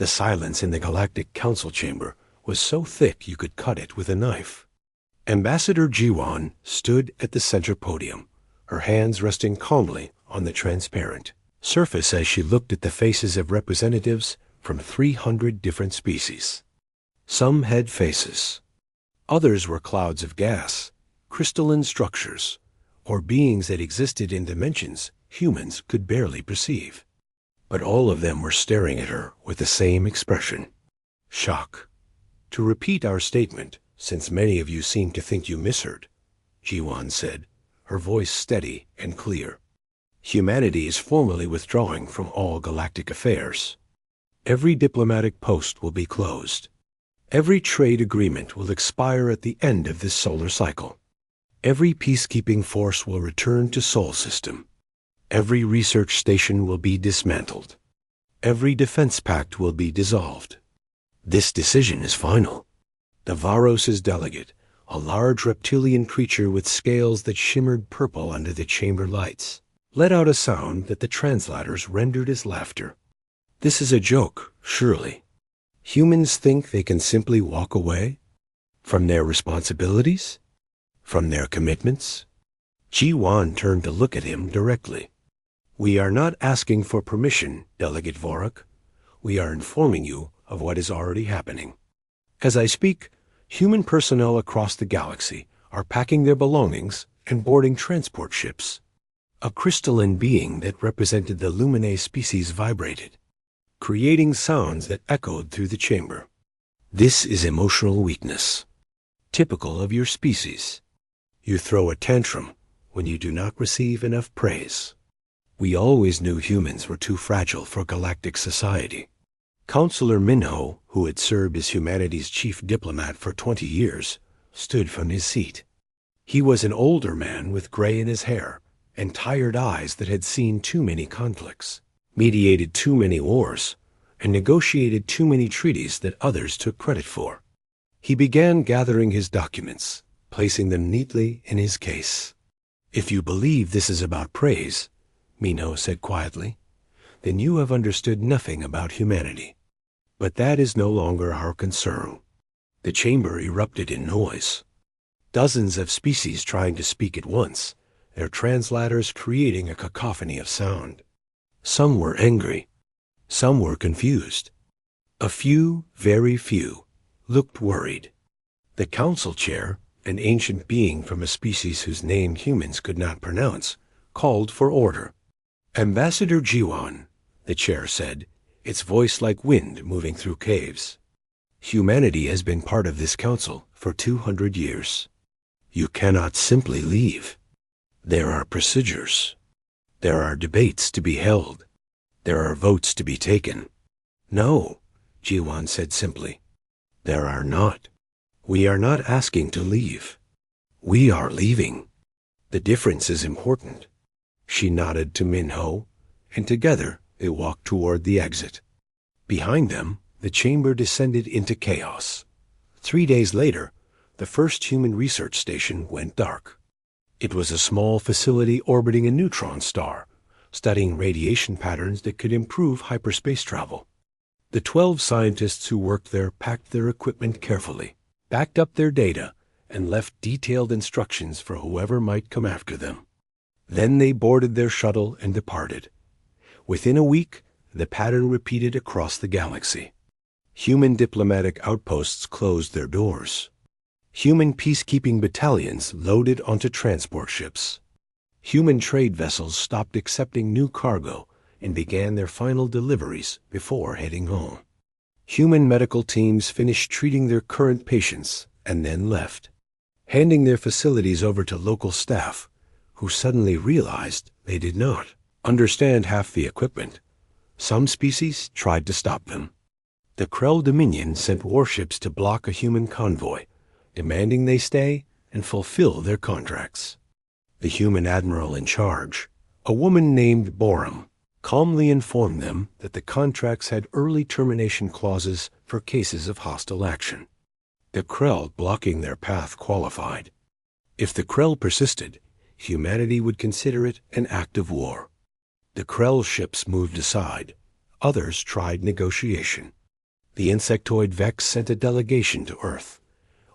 The silence in the Galactic Council chamber was so thick you could cut it with a knife. Ambassador Jiwan stood at the center podium, her hands resting calmly on the transparent surface as she looked at the faces of representatives from 300 different species. Some had faces. Others were clouds of gas, crystalline structures, or beings that existed in dimensions humans could barely perceive. But all of them were staring at her with the same expression: shock. To repeat our statement, since many of you seem to think you misheard, Jiwan said, her voice steady and clear. Humanity is formally withdrawing from all galactic affairs. Every diplomatic post will be closed. Every trade agreement will expire at the end of this solar cycle. Every peacekeeping force will return to Sol System. Every research station will be dismantled. Every defense pact will be dissolved. This decision is final. The Varos's delegate, a large reptilian creature with scales that shimmered purple under the chamber lights, let out a sound that the translators rendered as laughter. This is a joke, surely. Humans think they can simply walk away from their responsibilities, from their commitments. Jiwan turned to look at him directly. We are not asking for permission, Delegate Vorak. We are informing you of what is already happening. As I speak, human personnel across the galaxy are packing their belongings and boarding transport ships. A crystalline being that represented the Luminae species vibrated, creating sounds that echoed through the chamber. This is emotional weakness, typical of your species. You throw a tantrum when you do not receive enough praise. We always knew humans were too fragile for galactic society. Counselor Minho, who had served as humanity's chief diplomat for 20 years, stood from his seat. He was an older man with gray in his hair and tired eyes that had seen too many conflicts, mediated too many wars, and negotiated too many treaties that others took credit for. He began gathering his documents, placing them neatly in his case. If you believe this is about praise, Minho said quietly, then you have understood nothing about humanity. But that is no longer our concern. The chamber erupted in noise. Dozens of species trying to speak at once, their translators creating a cacophony of sound. Some were angry. Some were confused. A few, very few, looked worried. The council chair, an ancient being from a species whose name humans could not pronounce, called for order. Ambassador Jiwan, the chair said, its voice like wind moving through caves. Humanity has been part of this council for 200 years. You cannot simply leave. There are procedures. There are debates to be held. There are votes to be taken. No, Jiwan said simply. There are not. We are not asking to leave. We are leaving. The difference is important. She nodded to Minho, and together they walked toward the exit. Behind them, the chamber descended into chaos. 3 days later, the first human research station went dark. It was a small facility orbiting a neutron star, studying radiation patterns that could improve hyperspace travel. The 12 scientists who worked there packed their equipment carefully, backed up their data, and left detailed instructions for whoever might come after them. Then they boarded their shuttle and departed. Within a week, the pattern repeated across the galaxy. Human diplomatic outposts closed their doors. Human peacekeeping battalions loaded onto transport ships. Human trade vessels stopped accepting new cargo and began their final deliveries before heading home. Human medical teams finished treating their current patients and then left, handing their facilities over to local staff, who suddenly realized they did not understand half the equipment. Some species tried to stop them. The Krell Dominion sent warships to block a human convoy, demanding they stay and fulfill their contracts. The human admiral in charge, a woman named Borum, calmly informed them that the contracts had early termination clauses for cases of hostile action. The Krell blocking their path qualified. If the Krell persisted, humanity would consider it an act of war. The Krell ships moved aside. Others tried negotiation. The insectoid Vex sent a delegation to Earth,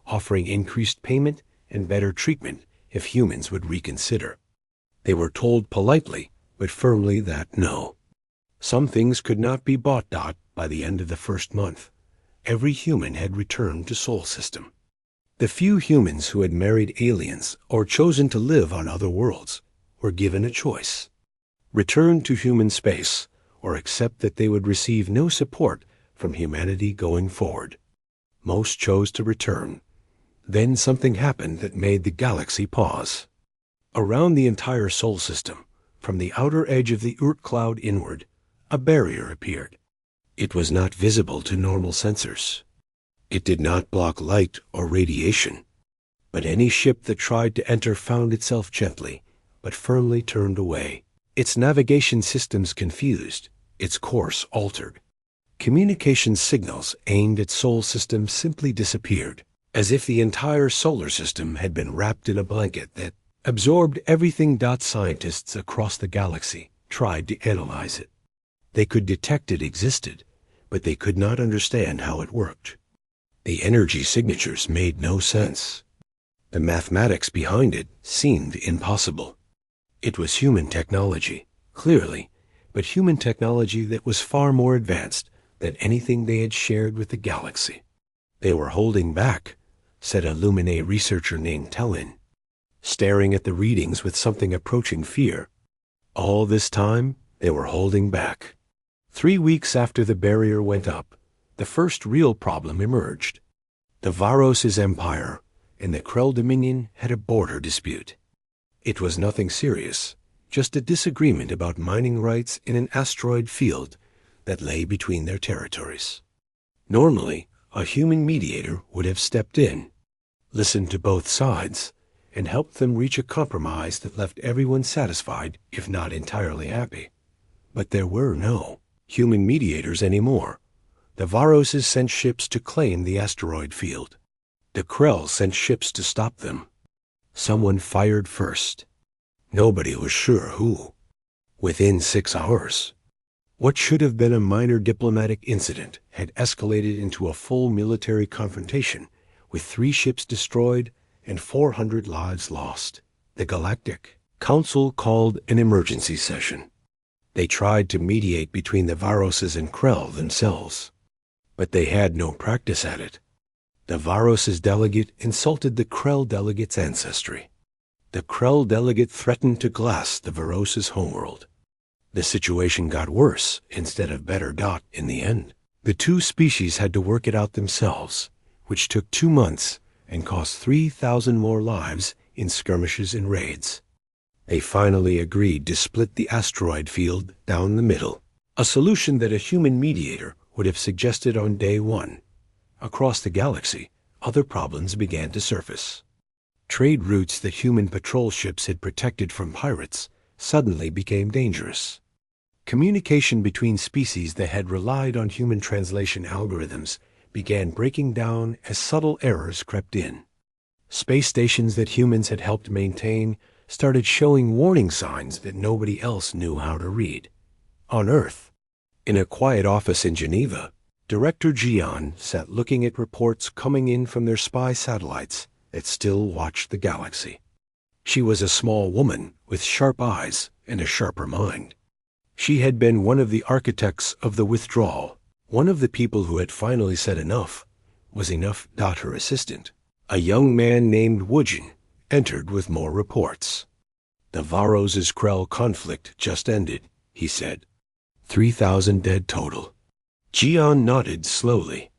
offering increased payment and better treatment if humans would reconsider. They were told politely but firmly that no. Some things could not be bought. By the end of the first month, every human had returned to Sol System. The few humans who had married aliens or chosen to live on other worlds were given a choice: return to human space or accept that they would receive no support from humanity going forward. Most chose to return. Then something happened that made the galaxy pause. Around the entire Sol System, from the outer edge of the Oort cloud inward, a barrier appeared. It was not visible to normal sensors. It did not block light or radiation, but any ship that tried to enter found itself gently, but firmly turned away. Its navigation systems confused, its course altered. Communication signals aimed at Sol System simply disappeared, as if the entire solar system had been wrapped in a blanket that absorbed everything. Scientists across the galaxy tried to analyze it. They could detect it existed, but they could not understand how it worked. The energy signatures made no sense. The mathematics behind it seemed impossible. It was human technology, clearly, but human technology that was far more advanced than anything they had shared with the galaxy. They were holding back, said a Lumine researcher named Tellin, staring at the readings with something approaching fear. All this time, they were holding back. 3 weeks after the barrier went up, the first real problem emerged. The Varos' empire and the Krell Dominion had a border dispute. It was nothing serious, just a disagreement about mining rights in an asteroid field that lay between their territories. Normally, a human mediator would have stepped in, listened to both sides, and helped them reach a compromise that left everyone satisfied, if not entirely happy. But there were no human mediators anymore. The Varoses sent ships to claim the asteroid field. The Krell sent ships to stop them. Someone fired first. Nobody was sure who. Within 6 hours, what should have been a minor diplomatic incident had escalated into a full military confrontation, with 3 ships destroyed and 400 lives lost. The Galactic Council called an emergency session. They tried to mediate between the Varoses and Krell themselves, but they had no practice at it. The Varoses delegate insulted the Krell delegate's ancestry. The Krell delegate threatened to glass the Varoses' homeworld. The situation got worse instead of better. In the end, the 2 species had to work it out themselves, which took 2 months and cost 3,000 more lives in skirmishes and raids. They finally agreed to split the asteroid field down the middle, a solution that a human mediator would have suggested on day 1. Across the galaxy, other problems began to surface. Trade routes that human patrol ships had protected from pirates suddenly became dangerous. Communication between species that had relied on human translation algorithms began breaking down as subtle errors crept in. Space stations that humans had helped maintain started showing warning signs that nobody else knew how to read. On Earth, in a quiet office in Geneva, Director Gian sat looking at reports coming in from their spy satellites that still watched the galaxy. She was a small woman with sharp eyes and a sharper mind. She had been one of the architects of the withdrawal. One of the people who had finally said enough was enough. Her assistant, a young man named Woojin, entered with more reports. The Varoses' Krell conflict just ended, he said. 3,000 dead total. Gian nodded slowly.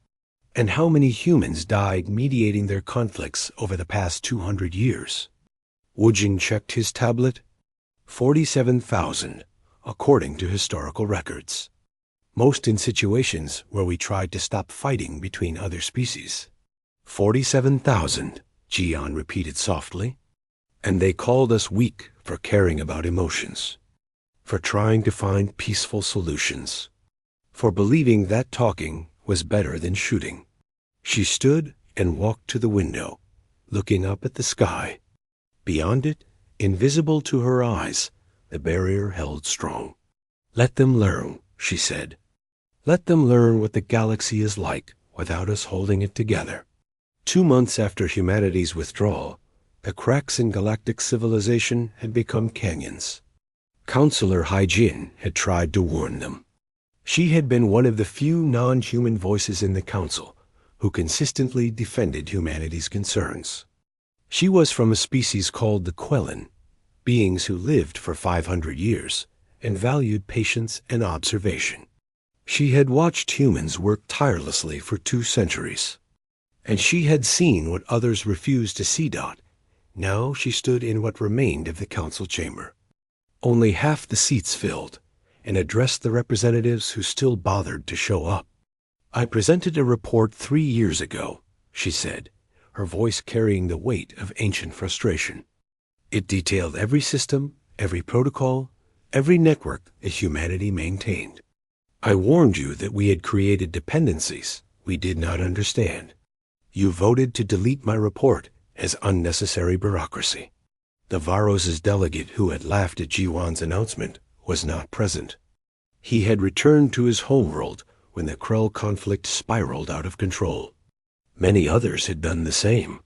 And how many humans died mediating their conflicts over the past 200 years? Woojin checked his tablet. 47,000, according to historical records. Most in situations where we tried to stop fighting between other species. 47,000, Gian repeated softly. And they called us weak for caring about emotions, for trying to find peaceful solutions, for believing that talking was better than shooting. She stood and walked to the window, looking up at the sky. Beyond it, invisible to her eyes, the barrier held strong. Let them learn, she said. Let them learn what the galaxy is like without us holding it together. 2 months after humanity's withdrawal, the cracks in galactic civilization had become canyons. Counselor Hai-Jin had tried to warn them. She had been one of the few non-human voices in the council who consistently defended humanity's concerns. She was from a species called the Quellan, beings who lived for 500 years and valued patience and observation. She had watched humans work tirelessly for 2 centuries, and she had seen what others refused to see. Now she stood in what remained of the council chamber. Only half the seats filled, and addressed the representatives who still bothered to show up. "I presented a report 3 years ago," she said, her voice carrying the weight of ancient frustration. "It detailed every system, every protocol, every network that humanity maintained. I warned you that we had created dependencies we did not understand. You voted to delete my report as unnecessary bureaucracy." The Varos's delegate who had laughed at Jiwan's announcement was not present. He had returned to his homeworld when the Krell conflict spiraled out of control. Many others had done the same.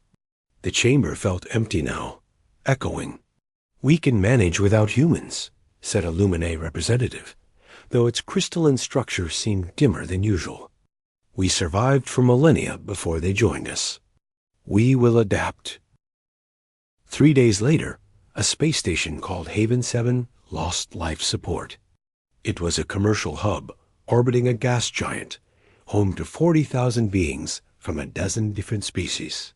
The chamber felt empty now, echoing. "We can manage without humans," said a Luminae representative, though its crystalline structure seemed dimmer than usual. "We survived for millennia before they joined us. We will adapt." 3 days later, a space station called Haven 7 lost life support. It was a commercial hub orbiting a gas giant, home to 40,000 beings from a dozen different species.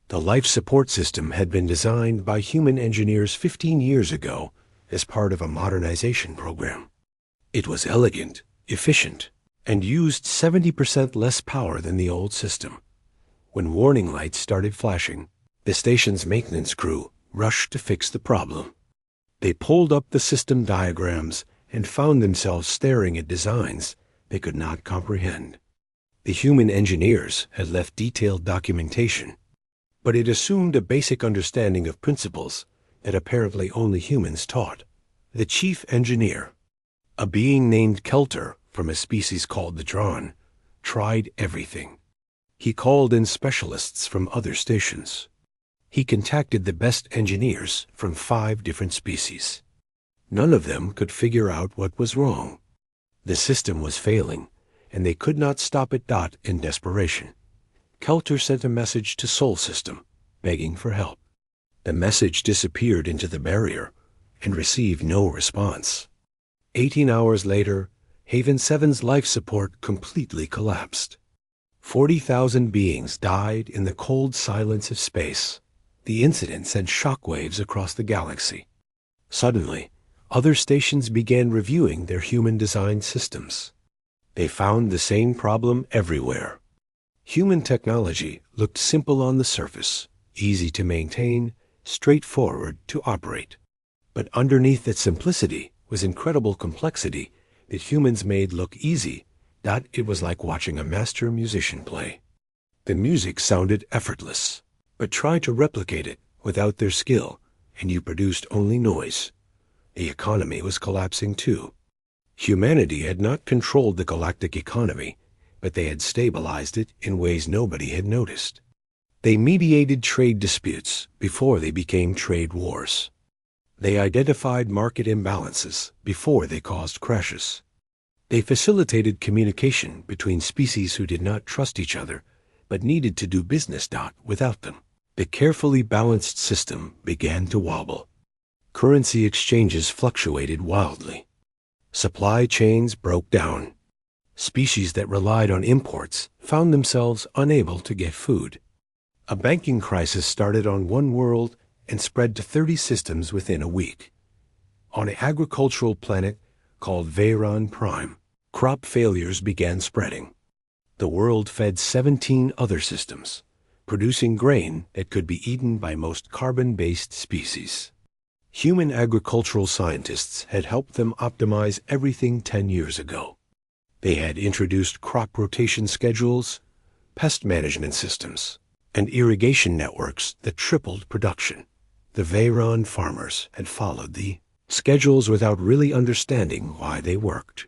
The life support system had been designed by human engineers 15 years ago as part of a modernization program. It was elegant, efficient, and used 70% less power than the old system. When warning lights started flashing, the station's maintenance crew rushed to fix the problem. They pulled up the system diagrams and found themselves staring at designs they could not comprehend. The human engineers had left detailed documentation, but it assumed a basic understanding of principles that apparently only humans taught. The chief engineer, a being named Kelter from a species called the Drawn, tried everything. He called in specialists from other stations. He contacted the best engineers from 5 different species. None of them could figure out what was wrong. The system was failing, and they could not stop it. In desperation, Kelter sent a message to Sol System, begging for help. The message disappeared into the barrier and received no response. 18 hours later, Haven 7's life support completely collapsed. 40,000 beings died in the cold silence of space. The incident sent shockwaves across the galaxy. Suddenly, other stations began reviewing their human-designed systems. They found the same problem everywhere. Human technology looked simple on the surface, easy to maintain, straightforward to operate. But underneath that simplicity was incredible complexity that humans made look easy. It was like watching a master musician play. The music sounded effortless, but try to replicate it without their skill, and you produced only noise. The economy was collapsing too. Humanity had not controlled the galactic economy, but they had stabilized it in ways nobody had noticed. They mediated trade disputes before they became trade wars. They identified market imbalances before they caused crashes. They facilitated communication between species who did not trust each other, but needed to do business. Without them, the carefully balanced system began to wobble. Currency exchanges fluctuated wildly. Supply chains broke down. Species that relied on imports found themselves unable to get food. A banking crisis started on one world and spread to 30 systems within a week. On an agricultural planet called Veyron Prime, crop failures began spreading. The world fed 17 other systems, producing grain that could be eaten by most carbon-based species. Human agricultural scientists had helped them optimize everything 10 years ago. They had introduced crop rotation schedules, pest management systems, and irrigation networks that tripled production. The Veyron farmers had followed the schedules without really understanding why they worked.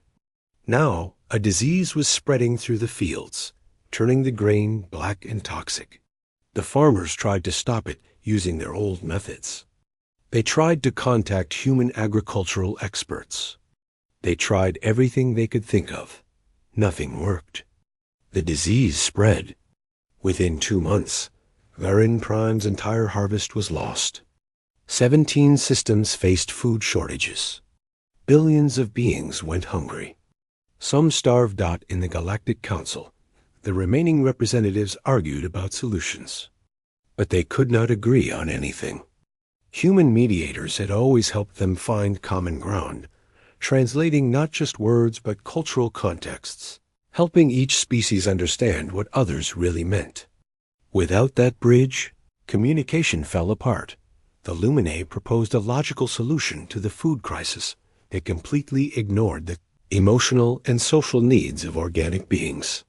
Now, A disease was spreading through the fields, turning the grain black and toxic. The farmers tried to stop it using their old methods. They tried to contact human agricultural experts. They tried everything they could think of. Nothing worked. The disease spread. Within 2 months, Varin Prime's entire harvest was lost. 17 systems faced food shortages. Billions of beings went hungry. Some starved out in the Galactic Council. The remaining representatives argued about solutions. But they could not agree on anything. Human mediators had always helped them find common ground, translating not just words but cultural contexts, helping each species understand what others really meant. Without that bridge, communication fell apart. The Luminae proposed a logical solution to the food crisis that completely ignored the emotional and social needs of organic beings.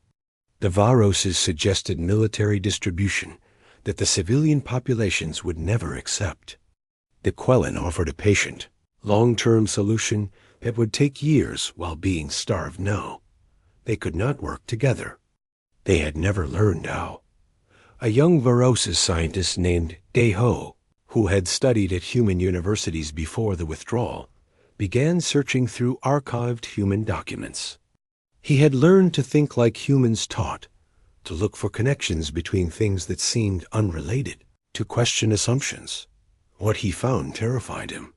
The Varoses suggested military distribution that the civilian populations would never accept. The Quellan offered a patient, long-term solution that would take years while being starved now. They could not work together. They had never learned how. A young Varoses scientist named Deho, who had studied at human universities before the withdrawal, began searching through archived human documents. He had learned to think like humans taught, to look for connections between things that seemed unrelated, to question assumptions. What he found terrified him.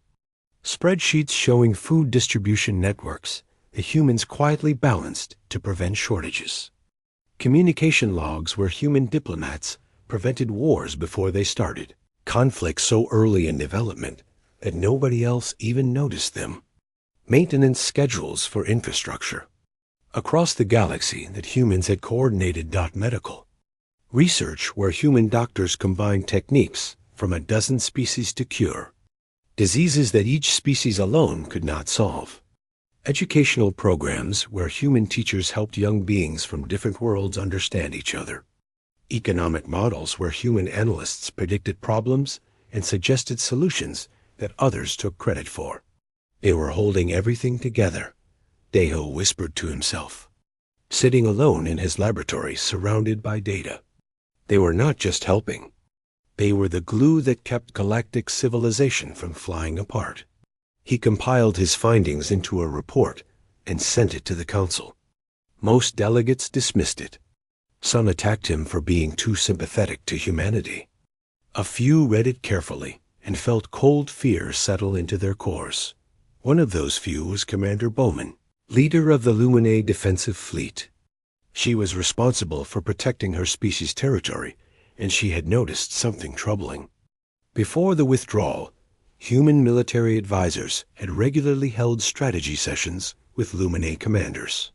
Spreadsheets showing food distribution networks the humans quietly balanced to prevent shortages. Communication logs where human diplomats prevented wars before they started, conflicts so early in development that nobody else even noticed them. Maintenance schedules for infrastructure. Across the galaxy that humans had coordinated. Medical. Research where human doctors combined techniques from a dozen species to cure diseases that each species alone could not solve. Educational programs where human teachers helped young beings from different worlds understand each other. Economic models where human analysts predicted problems and suggested solutions that others took credit for. They were holding everything together, Deho whispered to himself, sitting alone in his laboratory surrounded by data. They were not just helping. They were the glue that kept galactic civilization from flying apart. He compiled his findings into a report and sent it to the council. Most delegates dismissed it. Some attacked him for being too sympathetic to humanity. A few read it carefully and felt cold fear settle into their cores. One of those few was Commander Bowman, leader of the Luminae Defensive Fleet. She was responsible for protecting her species' territory, and she had noticed something troubling. Before the withdrawal, human military advisors had regularly held strategy sessions with Luminae commanders.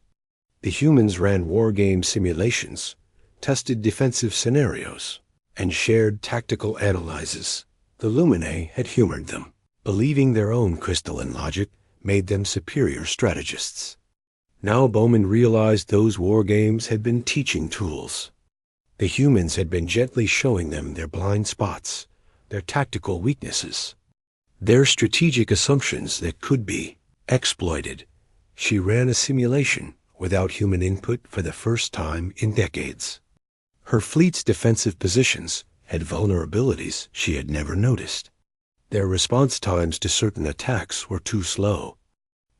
The humans ran war game simulations, tested defensive scenarios, and shared tactical analyses. The Luminae had humored them, believing their own crystalline logic made them superior strategists. Now Bowman realized those war games had been teaching tools. The humans had been gently showing them their blind spots, their tactical weaknesses, their strategic assumptions that could be exploited. She ran a simulation without human input for the first time in decades. Her fleet's defensive positions had vulnerabilities she had never noticed. Their response times to certain attacks were too slow.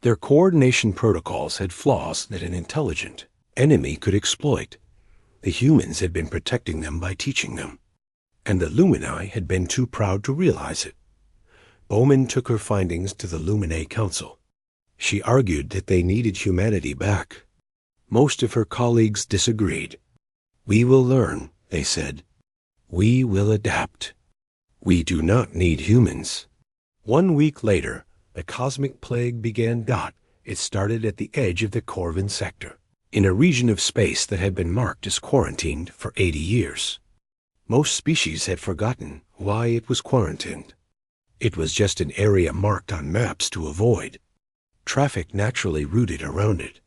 Their coordination protocols had flaws that an intelligent enemy could exploit. The humans had been protecting them by teaching them, and the Luminae had been too proud to realize it. Bowman took her findings to the Luminae Council. She argued that they needed humanity back. Most of her colleagues disagreed. "We will learn," they said. "We will adapt. We do not need humans." 1 week later, the cosmic plague began. It started at the edge of the Corvin sector, in a region of space that had been marked as quarantined for 80 years. Most species had forgotten why it was quarantined. It was just an area marked on maps to avoid. Traffic naturally routed around it.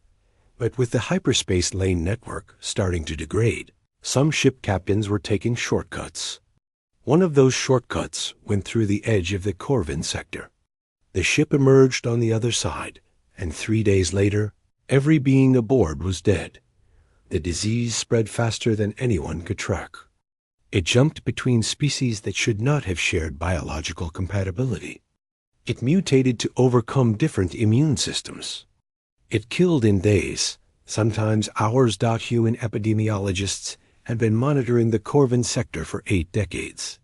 But with the hyperspace lane network starting to degrade, some ship captains were taking shortcuts. One of those shortcuts went through the edge of the Corvin sector. The ship emerged on the other side, and 3 days later, Every being aboard was dead. The disease spread faster than anyone could track. It jumped between species that should not have shared biological compatibility. It mutated to overcome different immune systems. It killed in days, sometimes hours. Human epidemiologists had been monitoring the Corvin sector for 8 decades,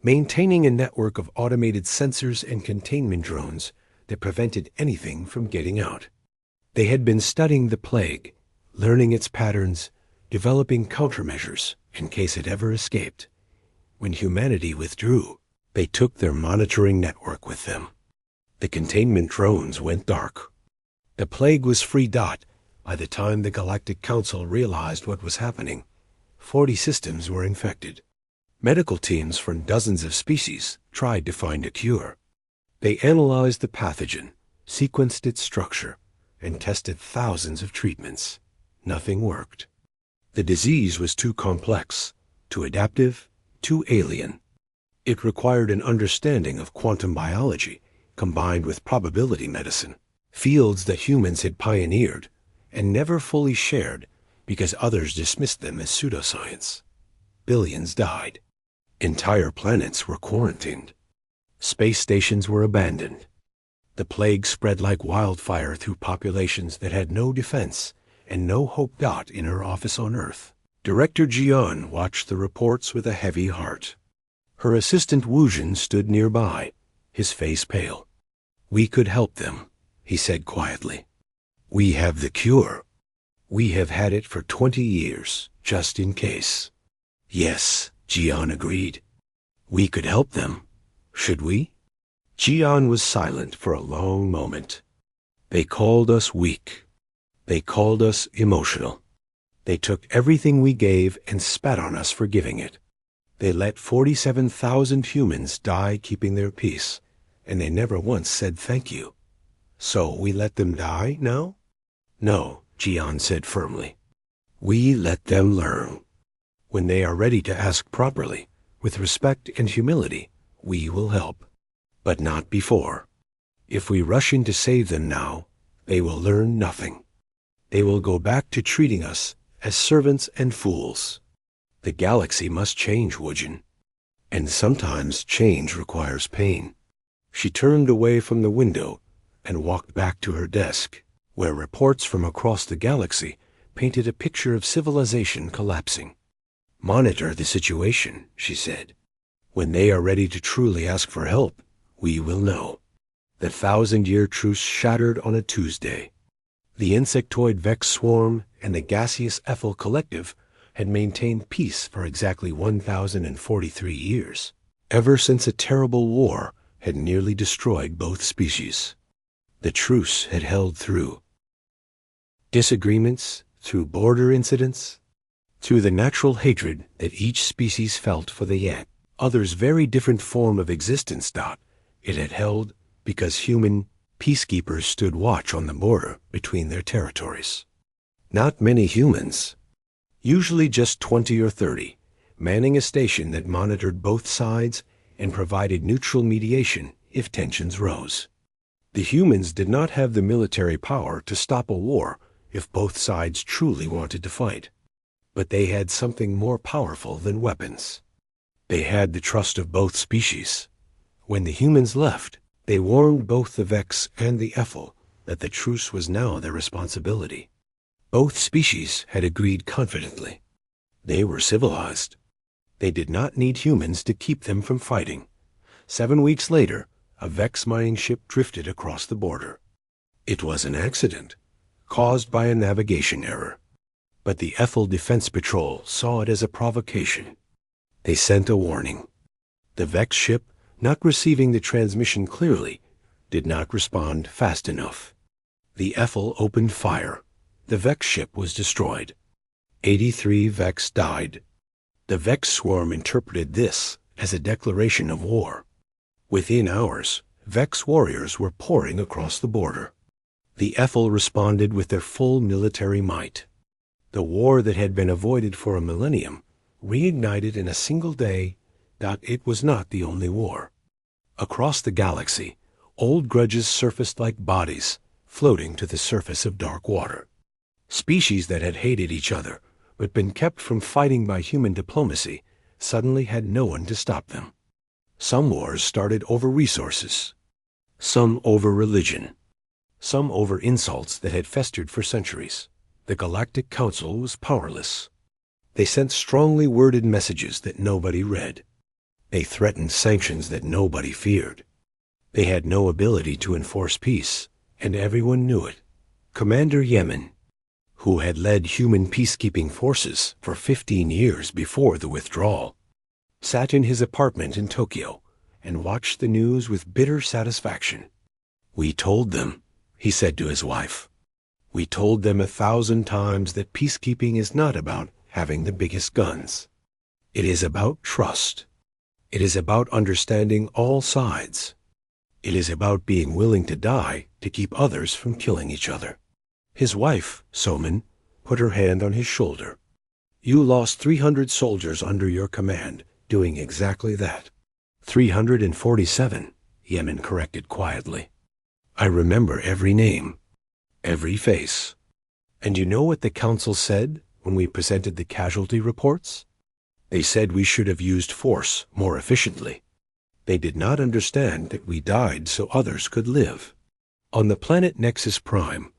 maintaining a network of automated sensors and containment drones that prevented anything from getting out. They had been studying the plague, learning its patterns, developing countermeasures in case it ever escaped. When humanity withdrew, they took their monitoring network with them. The containment drones went dark. The plague was free. By the time the Galactic Council realized what was happening, 40 systems were infected. Medical teams from dozens of species tried to find a cure. They analyzed the pathogen, sequenced its structure, and tested thousands of treatments. Nothing worked. The disease was too complex, too adaptive, too alien. It required an understanding of quantum biology combined with probability medicine, fields that humans had pioneered and never fully shared because others dismissed them as pseudoscience. Billions died. Entire planets were quarantined. Space stations were abandoned. The plague spread like wildfire through populations that had no defense and no hope. In her office on Earth, Director Jian watched the reports with a heavy heart. Her assistant Wujin stood nearby, his face pale. "We could help them," he said quietly. "We have the cure. We have had it for 20 years, just in case." "Yes," Jian agreed. "We could help them. Should we?" Jian was silent for a long moment. "They called us weak. They called us emotional. They took everything we gave and spat on us for giving it. They let 47,000 humans die keeping their peace, and they never once said thank you. So we let them die now?" "No," Jian said firmly. "We let them learn. When they are ready to ask properly, with respect and humility, we will help. But not before. If we rush in to save them now, they will learn nothing. They will go back to treating us as servants and fools. The galaxy must change, Wujin. And sometimes change requires pain." She turned away from the window and walked back to her desk, where reports from across the galaxy painted a picture of civilization collapsing. "Monitor the situation," she said. "When they are ready to truly ask for help, we will know." The 1,000-year truce shattered on a Tuesday. The insectoid Vex swarm and the gaseous Ethel collective had maintained peace for exactly 1,043 years, ever since a terrible war had nearly destroyed both species. The truce had held through disagreements, through border incidents, through the natural hatred that each species felt for the yet other's very different form of existence. It had held because human peacekeepers stood watch on the border between their territories. Not many humans, usually just 20 or 30, manning a station that monitored both sides and provided neutral mediation if tensions rose. The humans did not have the military power to stop a war if both sides truly wanted to fight. But they had something more powerful than weapons. They had the trust of both species. When the humans left, they warned both the Vex and the Ethel that the truce was now their responsibility. Both species had agreed confidently. They were civilized. They did not need humans to keep them from fighting. 7 weeks later, a Vex mining ship drifted across the border. It was an accident, caused by a navigation error. But the Ethel Defense Patrol saw it as a provocation. They sent a warning. The Vex ship, not receiving the transmission clearly, did not respond fast enough. The Ethel opened fire. The Vex ship was destroyed. 83 Vex died. The Vex swarm interpreted this as a declaration of war. Within hours, Vex warriors were pouring across the border. The Ethel responded with their full military might. The war that had been avoided for a millennium reignited in a single day. It was not the only war. Across the galaxy, old grudges surfaced like bodies, floating to the surface of dark water. Species that had hated each other, but been kept from fighting by human diplomacy, suddenly had no one to stop them. Some wars started over resources, some over religion, some over insults that had festered for centuries. The Galactic Council was powerless. They sent strongly worded messages that nobody read. They threatened sanctions that nobody feared. They had no ability to enforce peace, and everyone knew it. Commander Yemen, who had led human peacekeeping forces for 15 years before the withdrawal, sat in his apartment in Tokyo and watched the news with bitter satisfaction. "We told them," he said to his wife. "We told them 1,000 times that peacekeeping is not about having the biggest guns. It is about trust. It is about understanding all sides. It is about being willing to die to keep others from killing each other." His wife, Somin, put her hand on his shoulder. "You lost 300 soldiers under your command, doing exactly that." 347, Yemen corrected quietly. "I remember every name, every face." "And you know what the council said when we presented the casualty reports? They said we should have used force more efficiently. They did not understand that we died so others could live." On the planet Nexus Prime,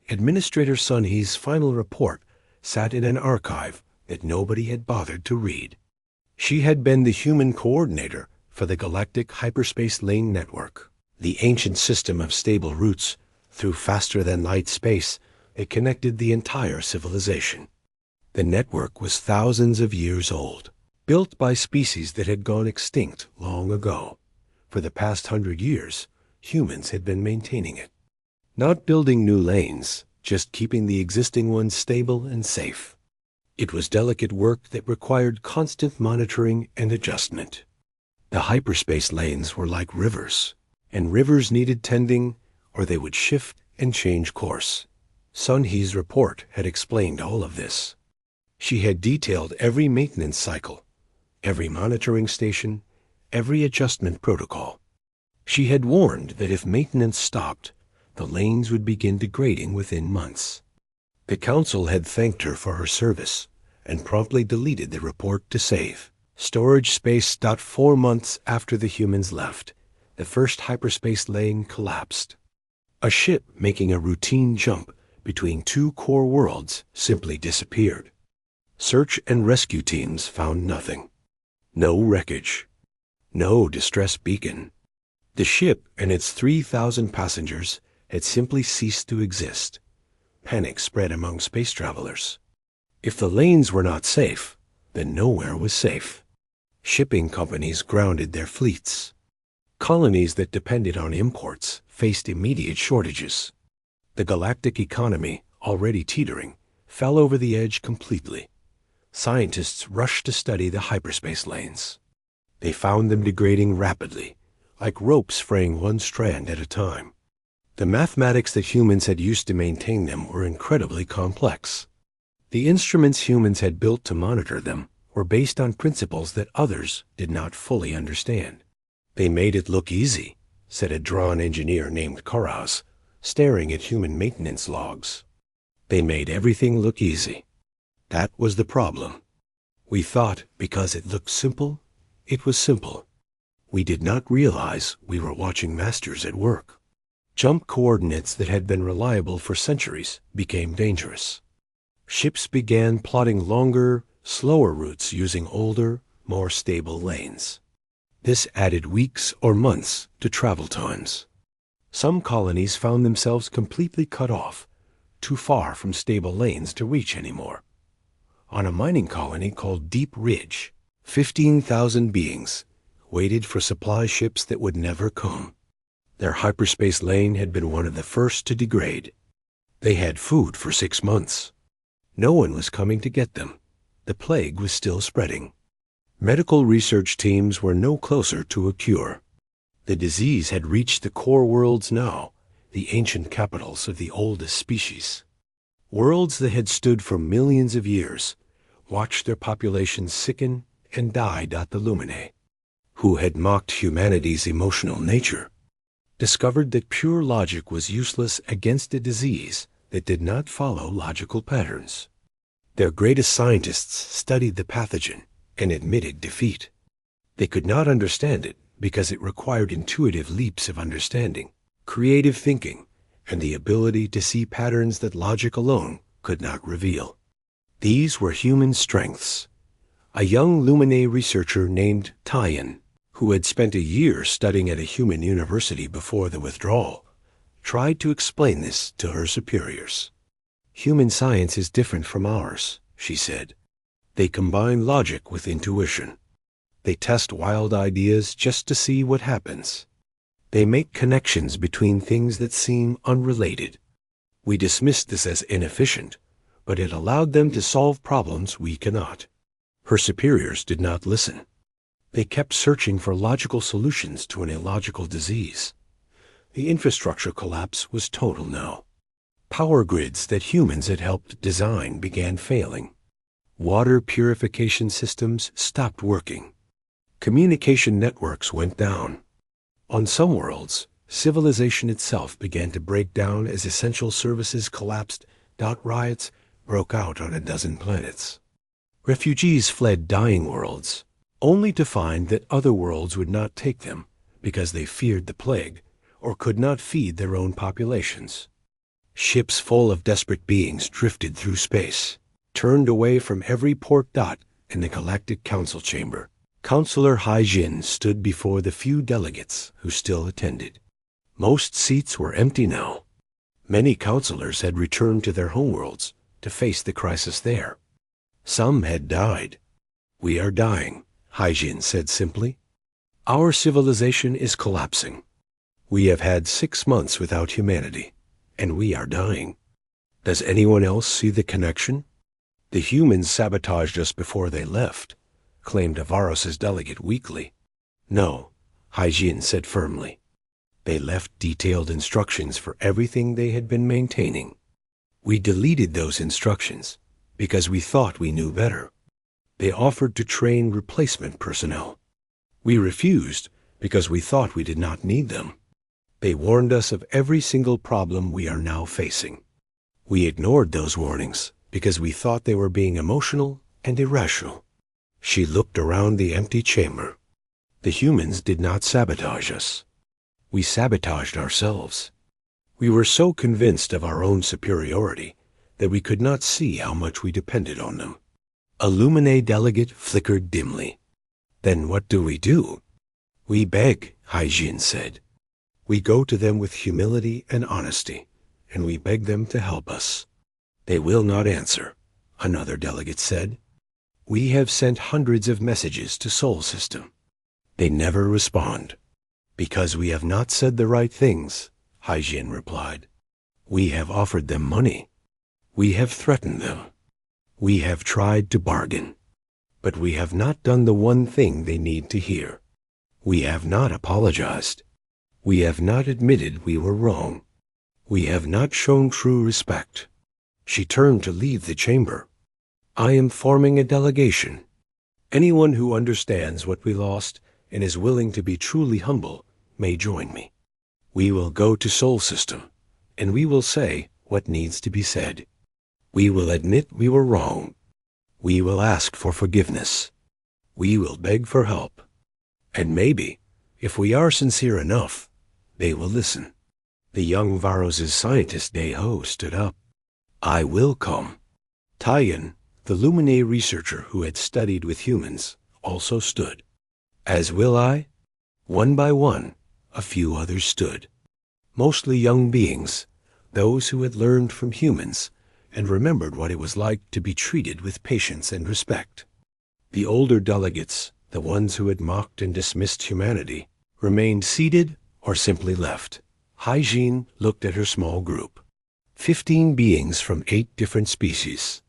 Administrator Sunhee's final report sat in an archive that nobody had bothered to read. She had been the human coordinator for the Galactic Hyperspace Lane Network, the ancient system of stable routes through faster-than-light space that connected the entire civilization. The network was thousands of years old, built by species that had gone extinct long ago. For the past 100 years, humans had been maintaining it. Not building new lanes, just keeping the existing ones stable and safe. It was delicate work that required constant monitoring and adjustment. The hyperspace lanes were like rivers, and rivers needed tending or they would shift and change course. Sunhee's report had explained all of this. She had detailed every maintenance cycle, every monitoring station, every adjustment protocol. She had warned that if maintenance stopped, the lanes would begin degrading within months. The council had thanked her for her service and promptly deleted the report to save storage space. 4 months after the humans left, the first hyperspace lane collapsed. A ship making a routine jump between 2 core worlds simply disappeared. Search and rescue teams found nothing. No wreckage. No distress beacon. The ship and its 3,000 passengers had simply ceased to exist. Panic spread among space travelers. If the lanes were not safe, then nowhere was safe. Shipping companies grounded their fleets. Colonies that depended on imports faced immediate shortages. The galactic economy, already teetering, fell over the edge completely. Scientists rushed to study the hyperspace lanes. They found them degrading rapidly, like ropes fraying one strand at a time. The mathematics that humans had used to maintain them were incredibly complex. The instruments humans had built to monitor them were based on principles that others did not fully understand. "They made it look easy," said a drawn engineer named Koraz, staring at human maintenance logs. "They made everything look easy. That was the problem. We thought because it looked simple, it was simple. We did not realize we were watching masters at work." Jump coordinates that had been reliable for centuries became dangerous. Ships began plotting longer, slower routes using older, more stable lanes. This added weeks or months to travel times. Some colonies found themselves completely cut off, too far from stable lanes to reach anymore. On a mining colony called Deep Ridge, 15,000 beings waited for supply ships that would never come. Their hyperspace lane had been one of the first to degrade. They had food for 6 months. No one was coming to get them. The plague was still spreading. Medical research teams were no closer to a cure. The disease had reached the core worlds now, the ancient capitals of the oldest species. Worlds that had stood for millions of years watched their populations sicken and die. The Lumine, who had mocked humanity's emotional nature, discovered that pure logic was useless against a disease that did not follow logical patterns. Their greatest scientists studied the pathogen and admitted defeat. They could not understand it because it required intuitive leaps of understanding, creative thinking, and the ability to see patterns that logic alone could not reveal. These were human strengths. A young Luminae researcher named Tyan, who had spent a year studying at a human university before the withdrawal, tried to explain this to her superiors. Human science is different from ours, she said. They combine logic with intuition. They test wild ideas just to see what happens. They make connections between things that seem unrelated. We dismissed this as inefficient, but it allowed them to solve problems we cannot. Her superiors did not listen. They kept searching for logical solutions to an illogical disease. The infrastructure collapse was total now. Power grids that humans had helped design began failing. Water purification systems stopped working. Communication networks went down. On some worlds, civilization itself began to break down as essential services collapsed. Riots broke out on a dozen planets. Refugees fled dying worlds, only to find that other worlds would not take them because they feared the plague or could not feed their own populations. Ships full of desperate beings drifted through space, turned away from every port dot in the Galactic Council chamber. Counselor Hai-Jin stood before the few delegates who still attended. Most seats were empty now. Many counselors had returned to their homeworlds to face the crisis there. Some had died. We are dying, Hai-Jin said simply. Our civilization is collapsing. We have had 6 months without humanity, and we are dying. Does anyone else see the connection? The humans sabotaged us before they left, claimed Avaros's delegate weakly. No, Hai-Jin said firmly. They left detailed instructions for everything they had been maintaining. We deleted those instructions because we thought we knew better. They offered to train replacement personnel. We refused because we thought we did not need them. They warned us of every single problem we are now facing. We ignored those warnings because we thought they were being emotional and irrational. She looked around the empty chamber. The humans did not sabotage us. We sabotaged ourselves. We were so convinced of our own superiority that we could not see how much we depended on them. A Luminae delegate flickered dimly. Then what do? We beg, Hai-Jin said. We go to them with humility and honesty, and we beg them to help us. They will not answer, another delegate said. We have sent hundreds of messages to Sol System. They never respond. Because we have not said the right things, Hai-Jin replied. We have offered them money. We have threatened them. We have tried to bargain. But we have not done the one thing they need to hear. We have not apologized. We have not admitted we were wrong. We have not shown true respect. She turned to leave the chamber. I am forming a delegation. Anyone who understands what we lost and is willing to be truly humble may join me. We will go to Sol System, and we will say what needs to be said. We will admit we were wrong. We will ask for forgiveness. We will beg for help. And maybe, if we are sincere enough, they will listen. The young Varos's scientist Deho stood up. I will come. Tyan, the Luminae researcher who had studied with humans, also stood. As will I. One by one, a few others stood. Mostly young beings, those who had learned from humans and remembered what it was like to be treated with patience and respect. The older delegates, the ones who had mocked and dismissed humanity, remained seated or simply left. Hai-Jin looked at her small group. 15 beings from 8 different species.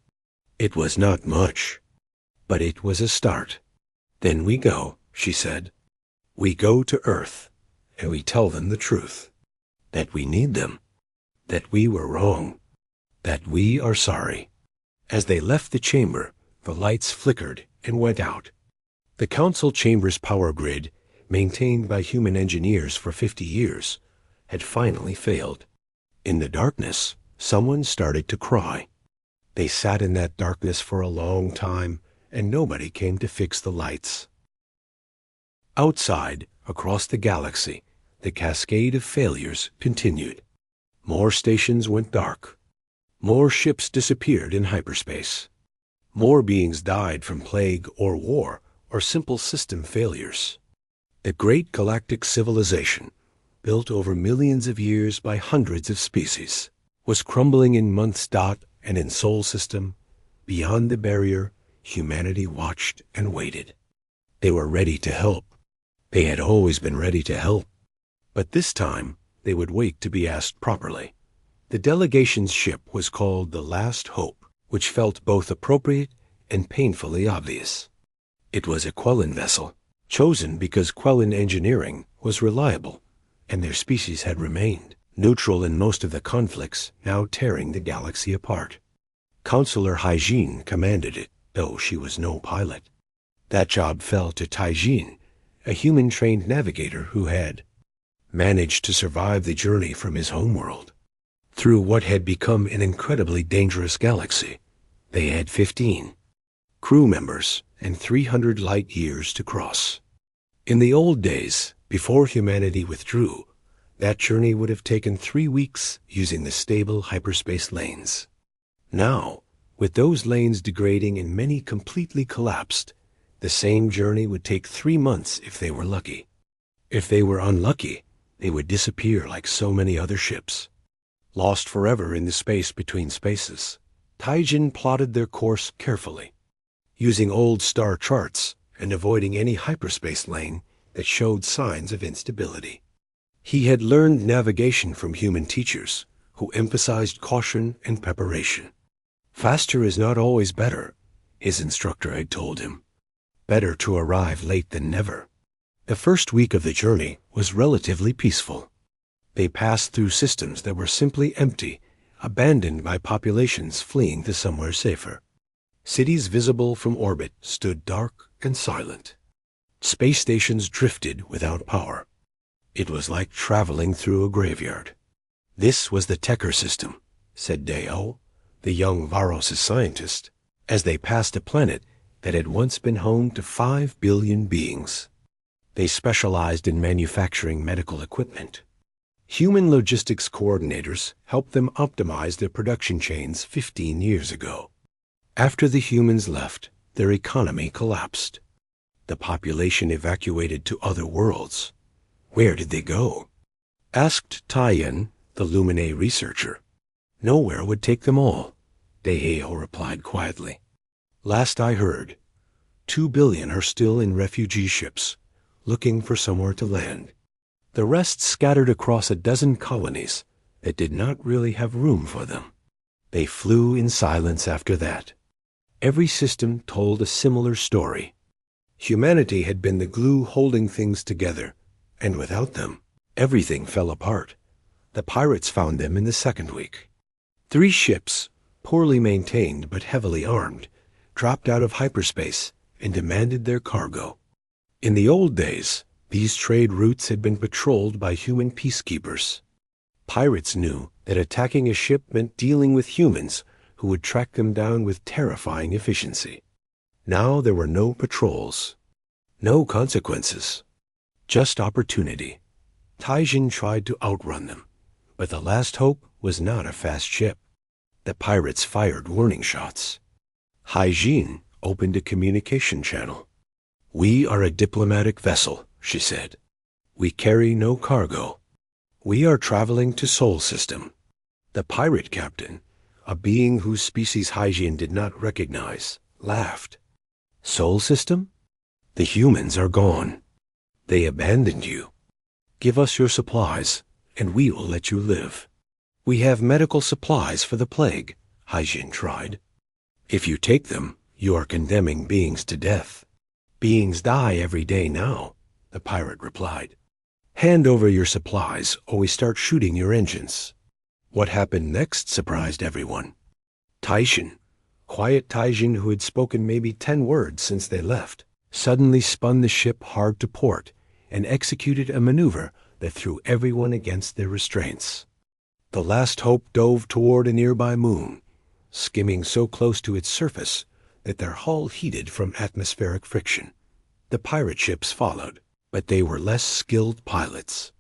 It was not much, but it was a start. Then we go, she said. We go to Earth, and we tell them the truth. That we need them. That we were wrong. That we are sorry. As they left the chamber, the lights flickered and went out. The council chamber's power grid, maintained by human engineers for 50 years, had finally failed. In the darkness, someone started to cry. They sat in that darkness for a long time, and nobody came to fix the lights. Outside, across the galaxy, the cascade of failures continued. More stations went dark. More ships disappeared in hyperspace. More beings died from plague or war or simple system failures. The great galactic civilization, built over millions of years by hundreds of species, was crumbling in months. And in Sol System, beyond the barrier, humanity watched and waited. They were ready to help. They had always been ready to help. But this time, they would wait to be asked properly. The delegation's ship was called the Last Hope, which felt both appropriate and painfully obvious. It was a Quellan vessel, chosen because Quellan engineering was reliable, and their species had remained neutral in most of the conflicts now tearing the galaxy apart. Counselor Hygiene commanded it, though she was no pilot. That job fell to Taijin, a human-trained navigator who had managed to survive the journey from his homeworld through what had become an incredibly dangerous galaxy. They had 15 crew members and 300 light years to cross. In the old days, before humanity withdrew, that journey would have taken 3 weeks using the stable hyperspace lanes. Now, with those lanes degrading and many completely collapsed, the same journey would take 3 months if they were lucky. If they were unlucky, they would disappear like so many other ships. Lost forever in the space between spaces, Taijin plotted their course carefully, using old star charts and avoiding any hyperspace lane that showed signs of instability. He had learned navigation from human teachers who emphasized caution and preparation. Faster is not always better, his instructor had told him. Better to arrive late than never. The first week of the journey was relatively peaceful. They passed through systems that were simply empty, abandoned by populations fleeing to somewhere safer. Cities visible from orbit stood dark and silent. Space stations drifted without power. It was like traveling through a graveyard. This was the Tecker system, said Deo, the young Varos' scientist, as they passed a planet that had once been home to 5 billion beings. They specialized in manufacturing medical equipment. Human logistics coordinators helped them optimize their production chains 15 years ago. After the humans left, their economy collapsed. The population evacuated to other worlds. Where did they go? Asked Taiyan, the Luminae researcher. Nowhere would take them all, Deheo replied quietly. Last I heard, 2 billion are still in refugee ships, looking for somewhere to land. The rest scattered across a dozen colonies that did not really have room for them. They flew in silence after that. Every system told a similar story. Humanity had been the glue holding things together, and without them, everything fell apart. The pirates found them in the second week. 3 ships, poorly maintained but heavily armed, dropped out of hyperspace and demanded their cargo. In the old days, these trade routes had been patrolled by human peacekeepers. Pirates knew that attacking a ship meant dealing with humans who would track them down with terrifying efficiency. Now there were no patrols, no consequences, just opportunity. Taijin tried to outrun them, but the Last Hope was not a fast ship. The pirates fired warning shots. Hygiene opened a communication channel. "We are a diplomatic vessel," she said. "We carry no cargo. We are traveling to Sol System." The pirate captain, a being whose species Hygiene did not recognize, laughed. "Sol System? The humans are gone. They abandoned you. Give us your supplies, and we will let you live." "We have medical supplies for the plague," Hygiene tried. "If you take them, you are condemning beings to death." "Beings die every day now," the pirate replied. "Hand over your supplies, or we start shooting your engines." What happened next surprised everyone. Taishin, quiet Taijin who had spoken maybe 10 words since they left, suddenly spun the ship hard to port and executed a maneuver that threw everyone against their restraints. The Last Hope dove toward a nearby moon, skimming so close to its surface that their hull heated from atmospheric friction. The pirate ships followed, but they were less skilled pilots.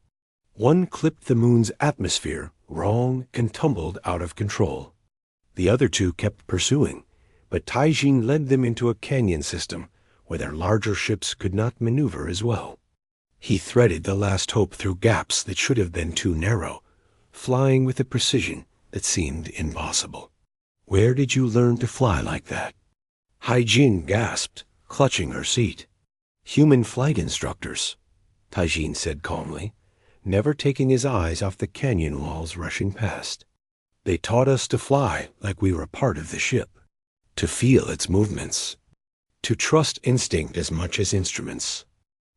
One clipped the moon's atmosphere wrong and tumbled out of control. The other two kept pursuing, but Taijin led them into a canyon system where their larger ships could not maneuver as well. He threaded the Last Hope through gaps that should have been too narrow, flying with a precision that seemed impossible. "Where did you learn to fly like that?" Haijin gasped, clutching her seat. "Human flight instructors," Taijin said calmly, never taking his eyes off the canyon walls rushing past. "They taught us to fly like we were part of the ship, to feel its movements, to trust instinct as much as instruments.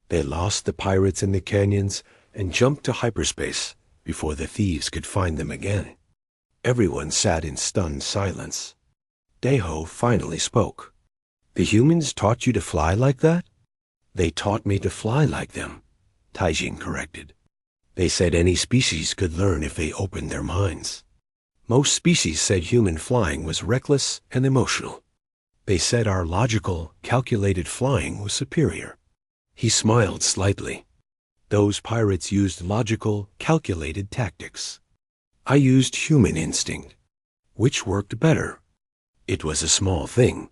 They lost the pirates in the canyons and jumped to hyperspace before the thieves could find them again." Everyone sat in stunned silence. Deho finally spoke. "The humans taught you to fly like that?" "They taught me to fly like them," Taijin corrected. "They said any species could learn if they opened their minds. Most species said human flying was reckless and emotional. They said our logical, calculated flying was superior." He smiled slightly. "Those pirates used logical, calculated tactics. I used human instinct. Which worked better? It was a small thing,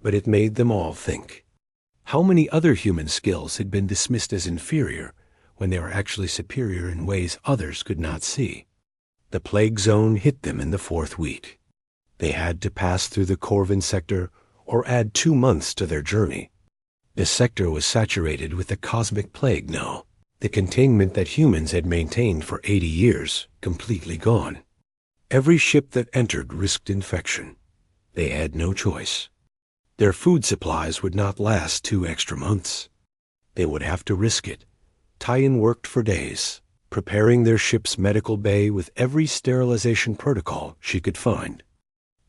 but it made them all think." How many other human skills had been dismissed as inferior when they were actually superior in ways others could not see? The plague zone hit them in the fourth week. They had to pass through the Corvin sector or add 2 months to their journey. The sector was saturated with the cosmic plague now, the containment that humans had maintained for 80 years, completely gone. Every ship that entered risked infection. They had no choice. Their food supplies would not last 2 extra months. They would have to risk it. Taiyin worked for days, preparing their ship's medical bay with every sterilization protocol she could find.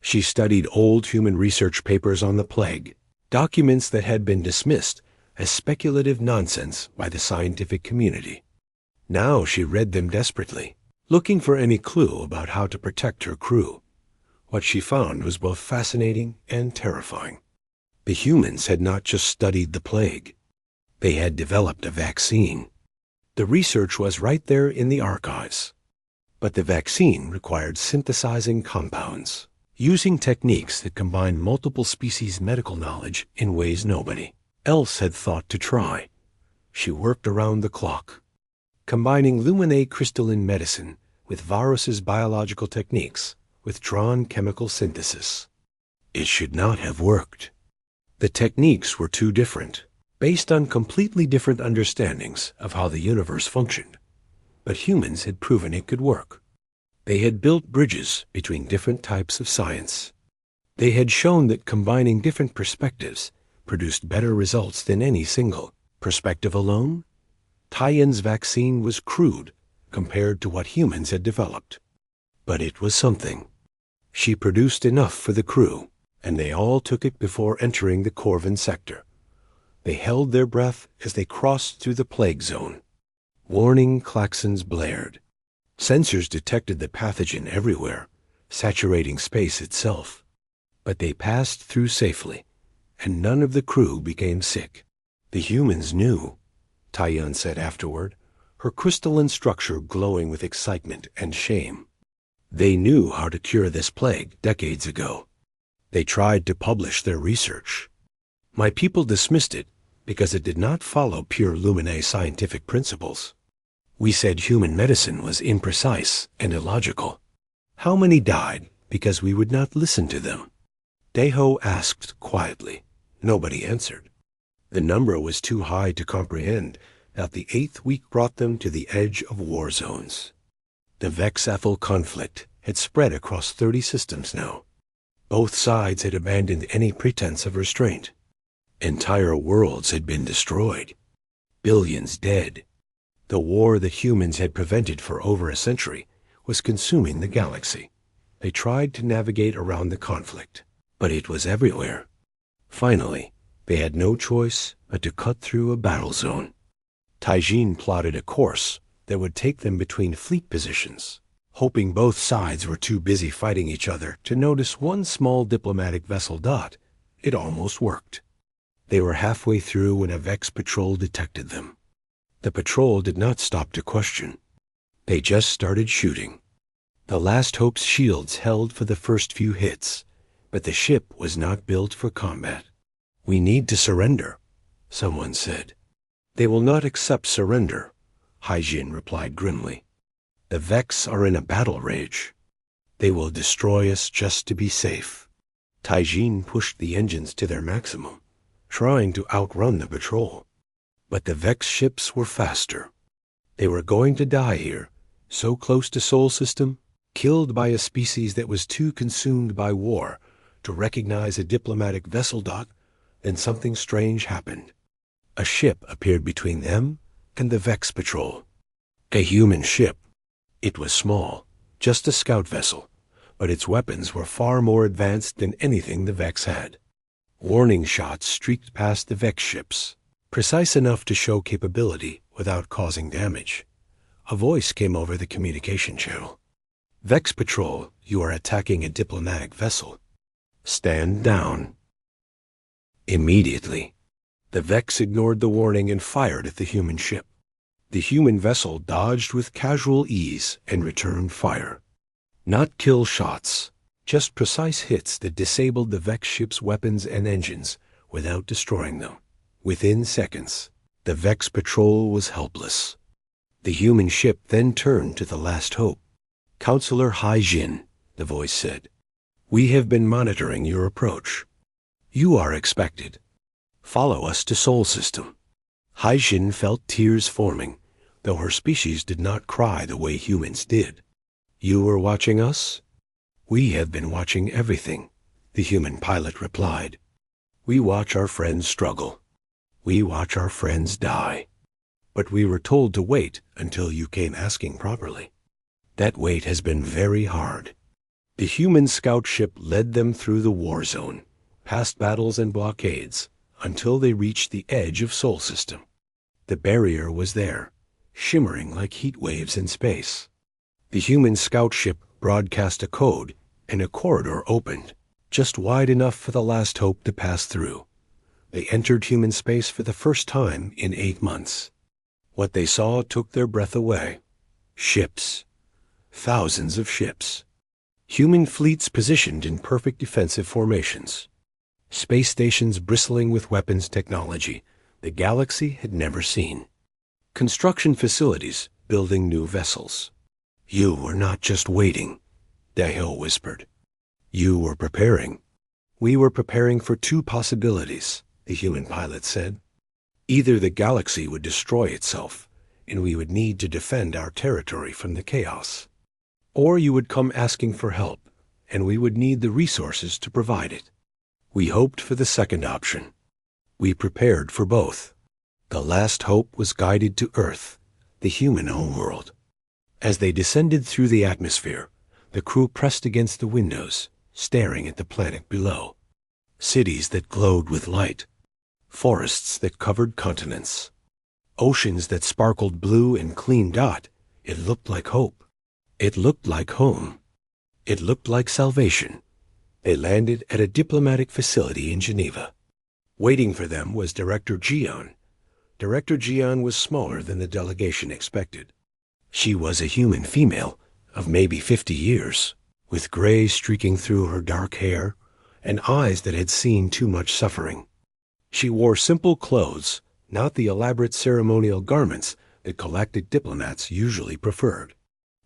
She studied old human research papers on the plague, documents that had been dismissed as speculative nonsense by the scientific community. Now she read them desperately, looking for any clue about how to protect her crew. What she found was both fascinating and terrifying. The humans had not just studied the plague. They had developed a vaccine. The research was right there in the archives. But the vaccine required synthesizing compounds, using techniques that combined multiple species' medical knowledge in ways nobody else had thought to try. She worked around the clock, combining Luminae crystalline medicine with Varus's biological techniques with Tron chemical synthesis. It should not have worked. The techniques were too different, based on completely different understandings of how the universe functioned. But humans had proven it could work. They had built bridges between different types of science. They had shown that combining different perspectives produced better results than any single perspective alone. Taiyin's vaccine was crude compared to what humans had developed. But it was something. She produced enough for the crew, and they all took it before entering the Corvin sector. They held their breath as they crossed through the plague zone. Warning klaxons blared. Sensors detected the pathogen everywhere, saturating space itself. But they passed through safely, and none of the crew became sick. "The humans knew," Taiyin said afterward, her crystalline structure glowing with excitement and shame. "They knew how to cure this plague decades ago. They tried to publish their research. My people dismissed it because it did not follow pure Luminae scientific principles. We said human medicine was imprecise and illogical. How many died because we would not listen to them?" Deho asked quietly. Nobody answered. The number was too high to comprehend that the 8th week brought them to the edge of war zones. The Vexathal conflict had spread across 30 systems now. Both sides had abandoned any pretense of restraint. Entire worlds had been destroyed. Billions dead. The war that humans had prevented for over a century was consuming the galaxy. They tried to navigate around the conflict, but it was everywhere. Finally, they had no choice but to cut through a battle zone. Taijin plotted a course that would take them between fleet positions. Hoping both sides were too busy fighting each other to notice one small diplomatic vessel dot, it almost worked. They were halfway through when a Vex patrol detected them. The patrol did not stop to question. They just started shooting. The Last Hope's shields held for the first few hits, but the ship was not built for combat. "We need to surrender," someone said. "They will not accept surrender," Haijin replied grimly. "The Vex are in a battle rage. They will destroy us just to be safe." Taijin pushed the engines to their maximum, trying to outrun the patrol. But the Vex ships were faster. They were going to die here, so close to Sol System, killed by a species that was too consumed by war to recognize a diplomatic vessel dot. Then something strange happened. A ship appeared between them and the Vex patrol. A human ship. It was small, just a scout vessel, but its weapons were far more advanced than anything the Vex had. Warning shots streaked past the Vex ships, precise enough to show capability without causing damage. A voice came over the communication channel. "Vex patrol, you are attacking a diplomatic vessel. Stand down." Immediately, the Vex ignored the warning and fired at the human ship. The human vessel dodged with casual ease and returned fire. Not kill shots, just precise hits that disabled the Vex ship's weapons and engines without destroying them. Within seconds, the Vex patrol was helpless. The human ship then turned to the Last Hope. "Counselor Haijin," the voice said, "we have been monitoring your approach. You are expected. Follow us to Sol System." Haijin felt tears forming, though her species did not cry the way humans did. "You were watching us?" "We have been watching everything," the human pilot replied. "We watch our friends struggle. We watch our friends die. But we were told to wait until you came asking properly. That wait has been very hard." The human scout ship led them through the war zone, past battles and blockades, until they reached the edge of Sol System. The barrier was there, shimmering like heat waves in space. The human scout ship broadcast a code, and a corridor opened, just wide enough for the Last Hope to pass through. They entered human space for the first time in 8 months. What they saw took their breath away. Ships. Thousands of ships. Human fleets positioned in perfect defensive formations. Space stations bristling with weapons technology the galaxy had never seen. Construction facilities building new vessels. "You were not just waiting," Dahill whispered. "You were preparing." "We were preparing for 2 possibilities," the human pilot said. "Either the galaxy would destroy itself, and we would need to defend our territory from the chaos. Or you would come asking for help, and we would need the resources to provide it. We hoped for the second option. We prepared for both." The Last Hope was guided to Earth, the human homeworld. As they descended through the atmosphere, the crew pressed against the windows, staring at the planet below. Cities that glowed with light. Forests that covered continents. Oceans that sparkled blue and clean dot. It looked like hope. It looked like home. It looked like salvation. They landed at a diplomatic facility in Geneva. Waiting for them was Director Jian. Director Jian was smaller than the delegation expected. She was a human female of maybe 50 years, with gray streaking through her dark hair and eyes that had seen too much suffering. She wore simple clothes, not the elaborate ceremonial garments that galactic diplomats usually preferred.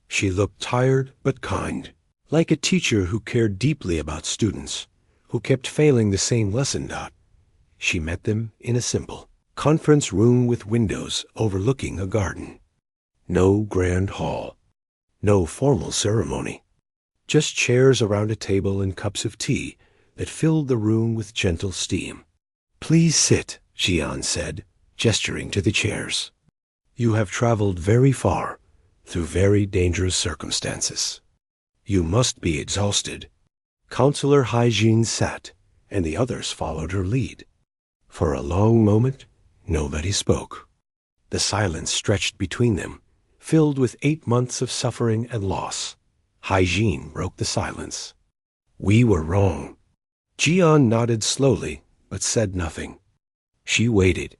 She looked tired but kind, like a teacher who cared deeply about students, who kept failing the same lesson dot. She met them in a simple conference room with windows overlooking a garden. No grand hall. No formal ceremony. Just chairs around a table and cups of tea that filled the room with gentle steam. "Please sit," Jian said, gesturing to the chairs. "You have traveled very far, through very dangerous circumstances. You must be exhausted." Counselor Haijin sat, and the others followed her lead. For a long moment, nobody spoke. The silence stretched between them, filled with 8 months of suffering and loss. Hygiene broke the silence. We were wrong. Jian nodded slowly, but said nothing. She waited.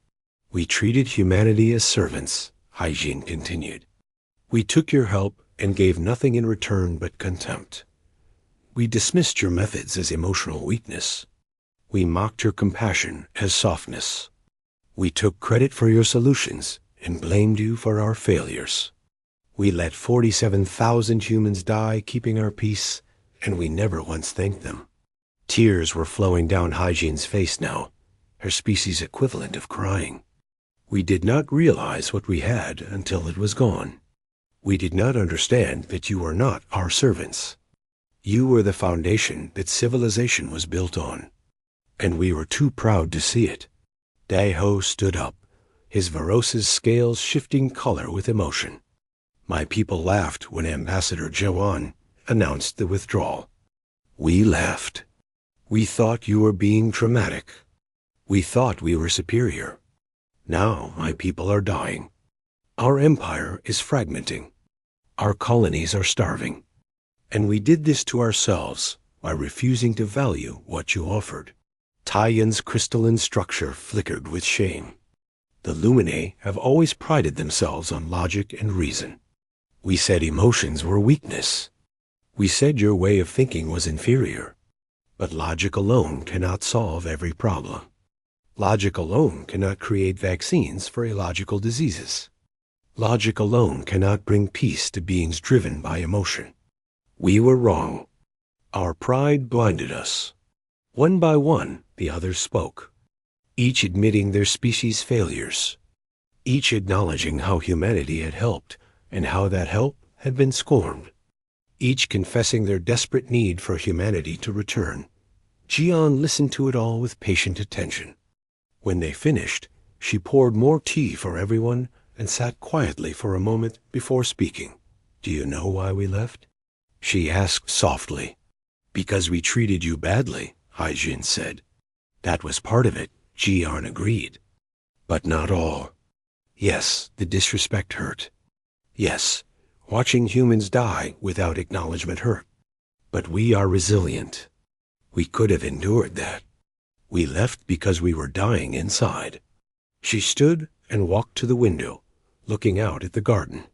We treated humanity as servants, Hygiene continued. We took your help and gave nothing in return but contempt. We dismissed your methods as emotional weakness. We mocked your compassion as softness. We took credit for your solutions and blamed you for our failures. We let 47,000 humans die keeping our peace, and we never once thanked them. Tears were flowing down Hygiene's face now, her species' equivalent of crying. We did not realize what we had until it was gone. We did not understand that you were not our servants. You were the foundation that civilization was built on, and we were too proud to see it. Daiho stood up, his Varos's scales shifting color with emotion. My people laughed when Ambassador Jiwan announced the withdrawal. We laughed. We thought you were being dramatic. We thought we were superior. Now my people are dying. Our empire is fragmenting. Our colonies are starving. And we did this to ourselves by refusing to value what you offered. Taiyan's crystalline structure flickered with shame. The Luminae have always prided themselves on logic and reason. We said emotions were weakness. We said your way of thinking was inferior. But logic alone cannot solve every problem. Logic alone cannot create vaccines for illogical diseases. Logic alone cannot bring peace to beings driven by emotion. We were wrong. Our pride blinded us. One by one, the others spoke, each admitting their species' failures, each acknowledging how humanity had helped and how that help had been scorned, each confessing their desperate need for humanity to return. Jian listened to it all with patient attention. When they finished, she poured more tea for everyone and sat quietly for a moment before speaking. Do you know why we left? She asked softly. Because we treated you badly, Haijin said. That was part of it, Jian agreed. But not all. Yes, the disrespect hurt. Yes, watching humans die without acknowledgement hurt. But we are resilient. We could have endured that. We left because we were dying inside. She stood and walked to the window, looking out at the garden.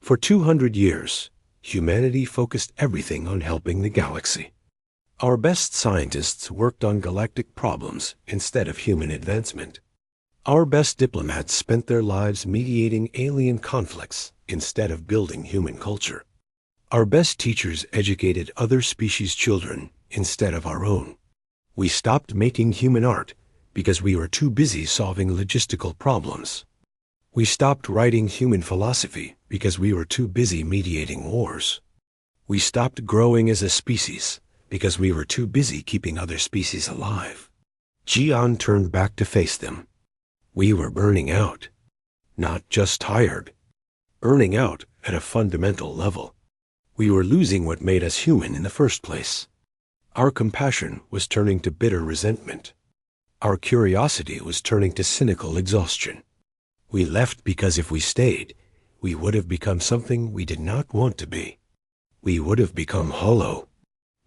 For 200 years, humanity focused everything on helping the galaxy. Our best scientists worked on galactic problems instead of human advancement. Our best diplomats spent their lives mediating alien conflicts instead of building human culture. Our best teachers educated other species' children instead of our own. We stopped making human art because we were too busy solving logistical problems. We stopped writing human philosophy because we were too busy mediating wars. We stopped growing as a species because we were too busy keeping other species alive. Jian turned back to face them. We were burning out. Not just tired. Burning out at a fundamental level. We were losing what made us human in the first place. Our compassion was turning to bitter resentment. Our curiosity was turning to cynical exhaustion. We left because if we stayed, we would have become something we did not want to be. We would have become hollow.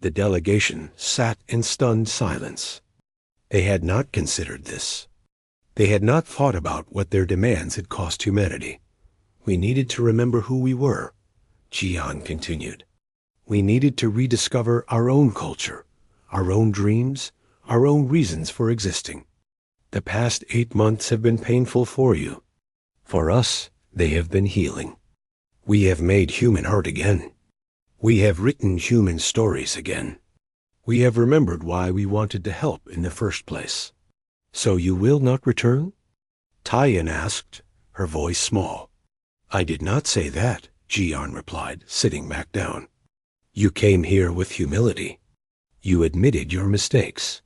The delegation sat in stunned silence. They had not considered this. They had not thought about what their demands had cost humanity. We needed to remember who we were, Jian continued. We needed to rediscover our own culture, our own dreams, our own reasons for existing. The past 8 months have been painful for you. For us, they have been healing. We have made human art again. We have written human stories again. We have remembered why we wanted to help in the first place. So you will not return? Taiyan asked, her voice small. I did not say that, Jian replied, sitting back down. You came here with humility. You admitted your mistakes.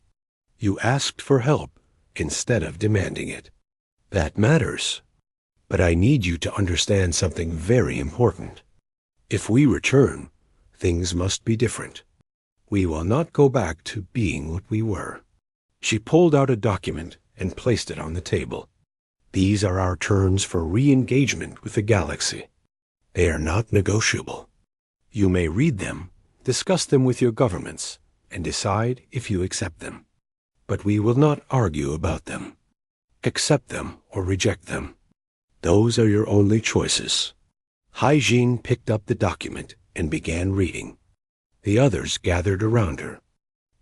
You asked for help instead of demanding it. That matters. But I need you to understand something very important. If we return, things must be different. We will not go back to being what we were. She pulled out a document and placed it on the table. These are our terms for re-engagement with the galaxy. They are not negotiable. You may read them, discuss them with your governments, and decide if you accept them. But we will not argue about them. Accept them or reject them. Those are your only choices. Hygiene picked up the document and began reading. The others gathered around her.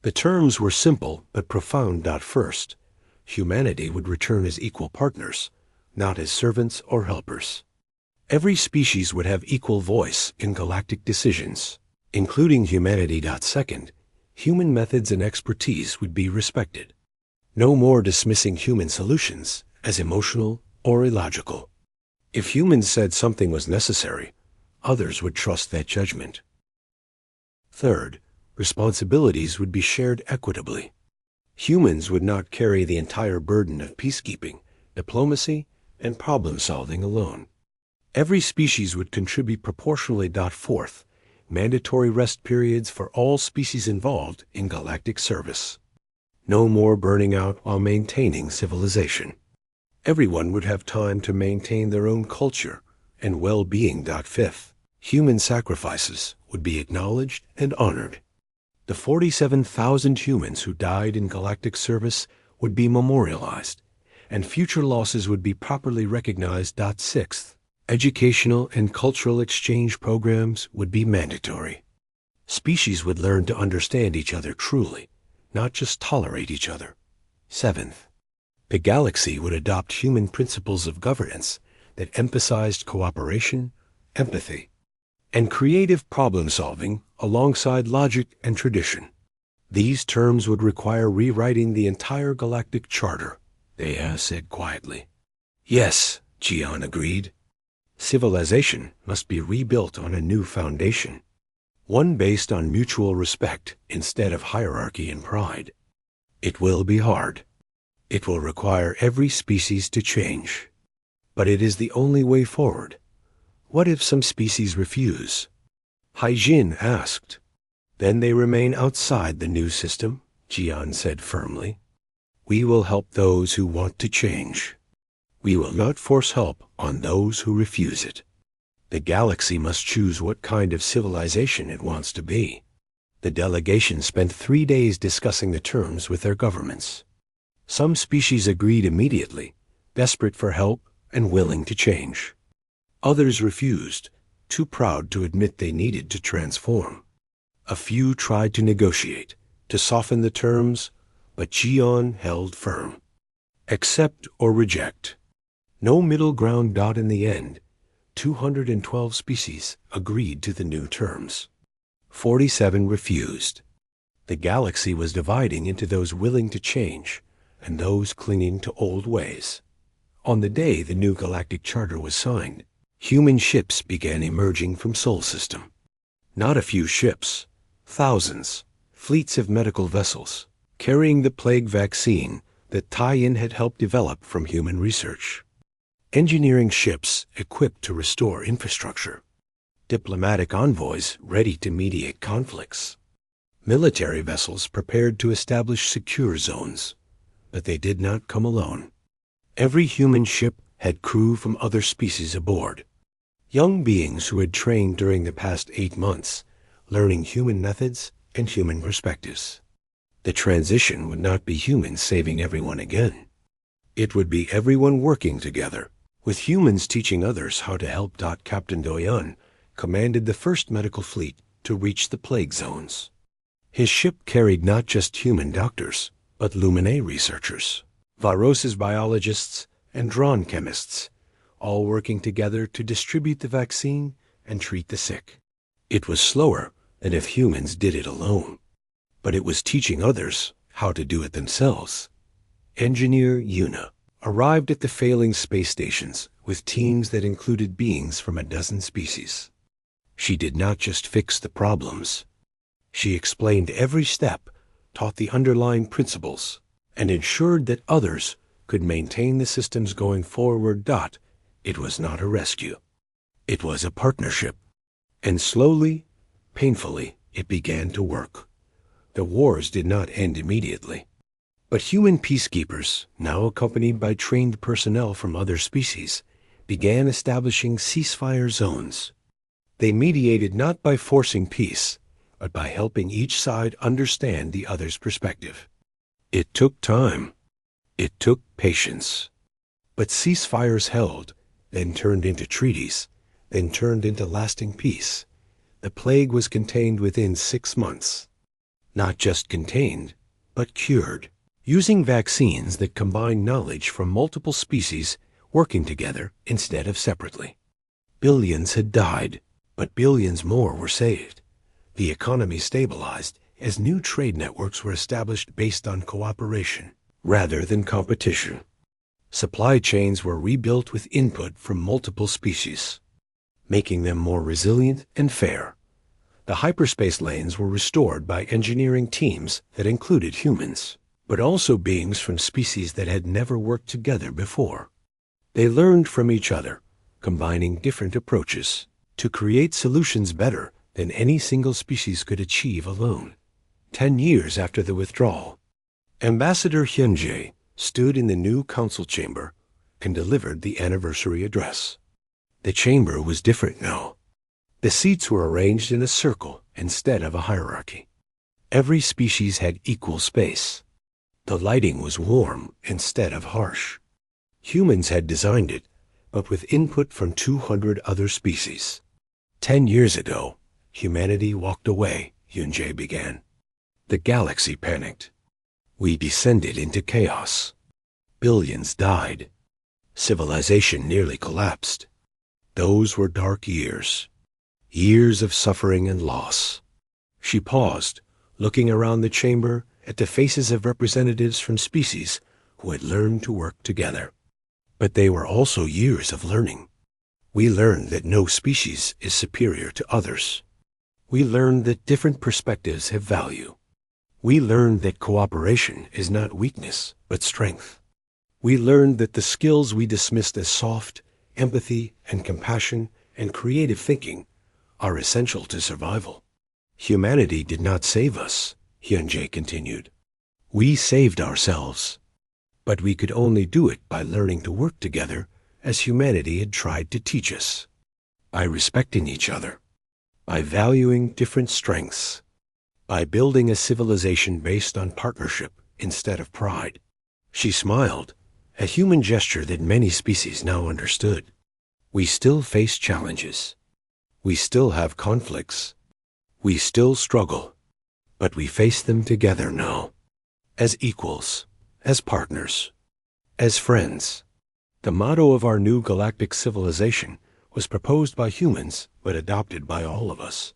The terms were simple but profound. First, humanity would return as equal partners, not as servants or helpers. Every species would have equal voice in galactic decisions, including humanity. Second, human methods and expertise would be respected. No more dismissing human solutions as emotional or illogical. If humans said something was necessary, others would trust that judgment. Third, responsibilities would be shared equitably. Humans would not carry the entire burden of peacekeeping, diplomacy, and problem-solving alone. Every species would contribute proportionally. Fourth, mandatory rest periods for all species involved in galactic service. No more burning out while maintaining civilization. Everyone would have time to maintain their own culture and well-being. Fifth, human sacrifices would be acknowledged and honored. The 47,000 humans who died in galactic service would be memorialized, and future losses would be properly recognized. Sixth, educational and cultural exchange programs would be mandatory. Species would learn to understand each other truly, not just tolerate each other. Seventh, the galaxy would adopt human principles of governance that emphasized cooperation, empathy, and creative problem-solving alongside logic and tradition. These terms would require rewriting the entire galactic charter, Thea said quietly. Yes, Gian agreed. Civilization must be rebuilt on a new foundation, one based on mutual respect instead of hierarchy and pride. It will be hard. It will require every species to change. But it is the only way forward. What if some species refuse? Hyjin asked. Then they remain outside the new system, Gian said firmly. We will help those who want to change. We will not force help on those who refuse it. The galaxy must choose what kind of civilization it wants to be. The delegation spent 3 days discussing the terms with their governments. Some species agreed immediately, desperate for help and willing to change. Others refused, too proud to admit they needed to transform. A few tried to negotiate, to soften the terms, but Gian held firm. Accept or reject. No middle ground. In the end, 212 species agreed to the new terms. 47 refused. The galaxy was dividing into those willing to change and those clinging to old ways. On the day the new galactic charter was signed, human ships began emerging from Sol System. Not a few ships, thousands, fleets of medical vessels, carrying the plague vaccine that Taiyin had helped develop from human research. Engineering ships equipped to restore infrastructure. Diplomatic envoys ready to mediate conflicts. Military vessels prepared to establish secure zones. But they did not come alone. Every human ship had crew from other species aboard. Young beings who had trained during the past 8 months, learning human methods and human perspectives. The transition would not be humans saving everyone again. It would be everyone working together, with humans teaching others how to help. Captain Doyan commanded the first medical fleet to reach the plague zones. His ship carried not just human doctors, but Luminae researchers, Varos's biologists, and Dron chemists, all working together to distribute the vaccine and treat the sick. It was slower than if humans did it alone, but it was teaching others how to do it themselves. Engineer Yuna arrived at the failing space stations with teams that included beings from a dozen species. She did not just fix the problems. She explained every step, taught the underlying principles, and ensured that others could maintain the systems going forward. It was not a rescue. It was a partnership. And slowly, painfully, it began to work. The wars did not end immediately. But human peacekeepers, now accompanied by trained personnel from other species, began establishing ceasefire zones. They mediated not by forcing peace, but by helping each side understand the other's perspective. It took time. It took patience. But ceasefires held, then turned into treaties, then turned into lasting peace. The plague was contained within 6 months. Not just contained, but cured, using vaccines that combine knowledge from multiple species working together instead of separately. Billions had died, but billions more were saved. The economy stabilized as new trade networks were established based on cooperation rather than competition. Supply chains were rebuilt with input from multiple species, making them more resilient and fair. The hyperspace lanes were restored by engineering teams that included humans, but also beings from species that had never worked together before. They learned from each other, combining different approaches to create solutions better than any single species could achieve alone. 10 years after the withdrawal, Ambassador Hyunjae stood in the new council chamber and delivered the anniversary address. The chamber was different now. The seats were arranged in a circle instead of a hierarchy. Every species had equal space. The lighting was warm instead of harsh. Humans had designed it, but with input from 200 other species. 10 years ago, humanity walked away, Hyunjae began. The galaxy panicked. We descended into chaos. Billions died. Civilization nearly collapsed. Those were dark years. Years of suffering and loss. She paused, looking around the chamber at the faces of representatives from species who had learned to work together. But they were also years of learning. We learned that no species is superior to others. We learned that different perspectives have value. We learned that cooperation is not weakness, but strength. We learned that the skills we dismissed as soft, empathy and compassion and creative thinking, are essential to survival. Humanity did not save us, Hyunjae continued. We saved ourselves. But we could only do it by learning to work together as humanity had tried to teach us. By respecting each other. By valuing different strengths. By building a civilization based on partnership instead of pride. She smiled, a human gesture that many species now understood. We still face challenges. We still have conflicts. We still struggle. But we face them together now. As equals, as partners, as friends. The motto of our new galactic civilization was proposed by humans but adopted by all of us.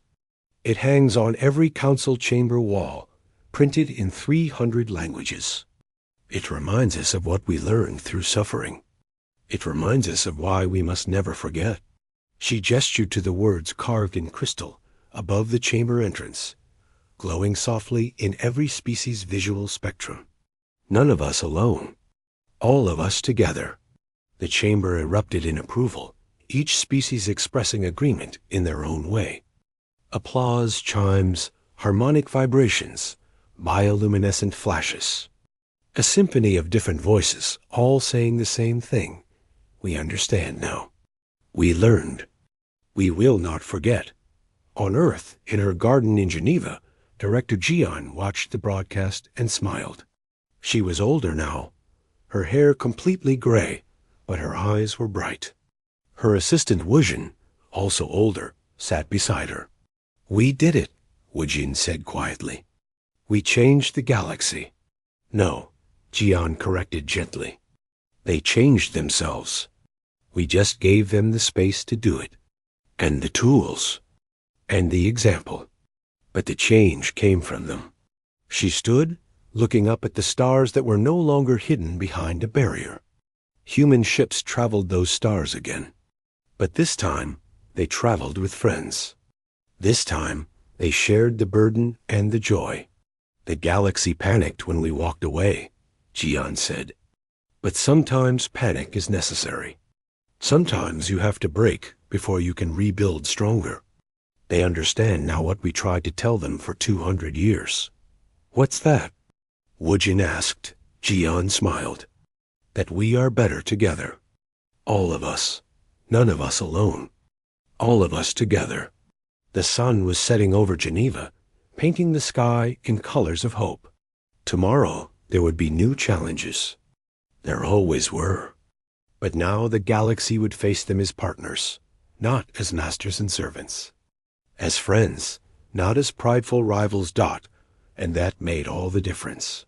It hangs on every council chamber wall, printed in 300 languages. It reminds us of what we learned through suffering. It reminds us of why we must never forget. She gestured to the words carved in crystal above the chamber entrance, glowing softly in every species' visual spectrum. None of us alone. All of us together. The chamber erupted in approval, each species expressing agreement in their own way. Applause, chimes, harmonic vibrations, bioluminescent flashes. A symphony of different voices, all saying the same thing. We understand now. We learned. We will not forget. On Earth, in her garden in Geneva, Director Jian watched the broadcast and smiled. She was older now, her hair completely gray, but her eyes were bright. Her assistant Wujin, also older, sat beside her. We did it, Wujin said quietly. We changed the galaxy. No, Jian corrected gently. They changed themselves. We just gave them the space to do it, and the tools, and the example. But the change came from them. She stood, looking up at the stars that were no longer hidden behind a barrier. Human ships traveled those stars again. But this time, they traveled with friends. This time, they shared the burden and the joy. The galaxy panicked when we walked away, Jian said. But sometimes panic is necessary. Sometimes you have to break before you can rebuild stronger. They understand now what we tried to tell them for 200 years. What's that? Wujin asked. Jian smiled. That we are better together. All of us. None of us alone. all of us together. The sun was setting over Geneva, painting the sky in colors of hope. Tomorrow there would be new challenges. There always were. But now the galaxy would face them as partners, not as masters and servants. As friends, not as prideful rivals. And that made all the difference.